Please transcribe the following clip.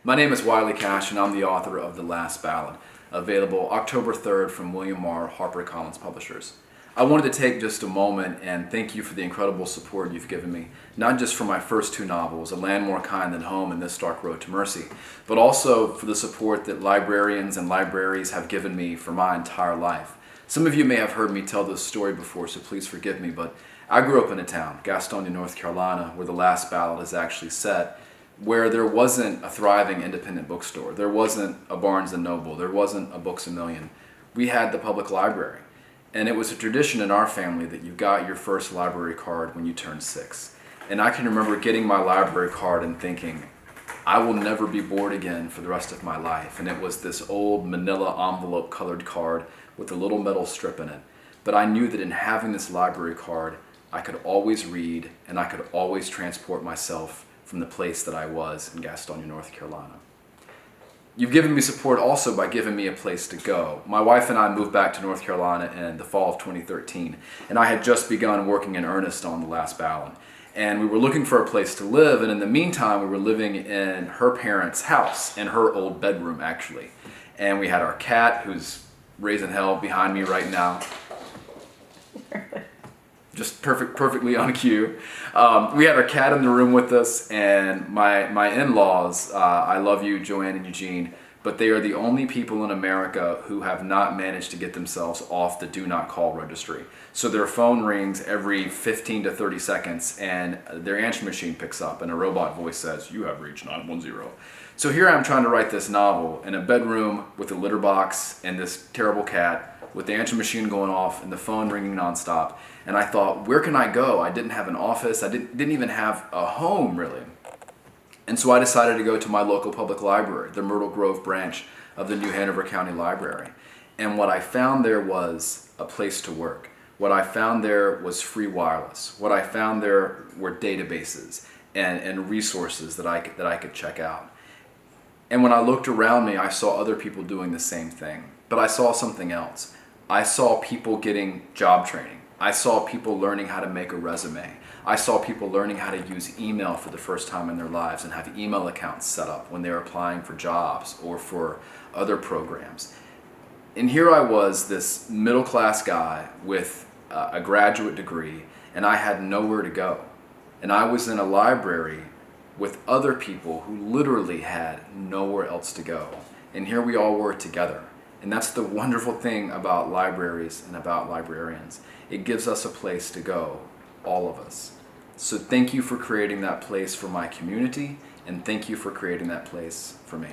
My name is Wiley Cash, and I'm the author of The Last Ballad, available October 3rd from William Marr, HarperCollins Publishers. I wanted to take just a moment and thank you for the incredible support you've given me, not just for my first two novels, A Land More Kind Than Home and This Dark Road to Mercy, but also for the support that librarians and libraries have given me for my entire life. Some of you may have heard me tell this story before, so please forgive me, but I grew up in a town, Gastonia, North Carolina, where The Last Ballad is actually set, where there wasn't a thriving independent bookstore. There wasn't a Barnes & Noble. There wasn't a Books A Million. We had the public library. And it was a tradition in our family that you got your first library card when you turned 6. And I can remember getting my library card and thinking, I will never be bored again for the rest of my life. And it was this old manila envelope colored card with a little metal strip in it. But I knew that in having this library card, I could always read and I could always transport myself from the place that I was in Gastonia, North Carolina. You've given me support also by giving me a place to go. My wife and I moved back to North Carolina in the fall of 2013, and I had just begun working in earnest on The Last Ballad. And we were looking for a place to live, and in the meantime, we were living in her parents' house, in her old bedroom, actually. And we had our cat, who's raising hell behind me right now. Just perfectly on cue. We had our cat in the room with us, and my in-laws, I love you, Joanne and Eugene, but they are the only people in America who have not managed to get themselves off the do not call registry. So their phone rings every 15 to 30 seconds, and their answering machine picks up, and a robot voice says, "You have reached 910." So here I'm trying to write this novel in a bedroom with a litter box and this terrible cat, with the answering machine going off and the phone ringing nonstop. And I thought, where can I go? I didn't have an office. I didn't even have a home, really. And so I decided to go to my local public library, the Myrtle Grove branch of the New Hanover County Library. And what I found there was a place to work. What I found there was free wireless. What I found there were databases and resources that I could check out. And when I looked around me, I saw other people doing the same thing. But I saw something else. I saw people getting job training. I saw people learning how to make a resume. I saw people learning how to use email for the first time in their lives and have email accounts set up when they're applying for jobs or for other programs. And here I was, this middle-class guy with a graduate degree, and I had nowhere to go. And I was in a library with other people who literally had nowhere else to go. And here we all were together. And that's the wonderful thing about libraries and about librarians. It gives us a place to go, all of us. So thank you for creating that place for my community, and thank you for creating that place for me.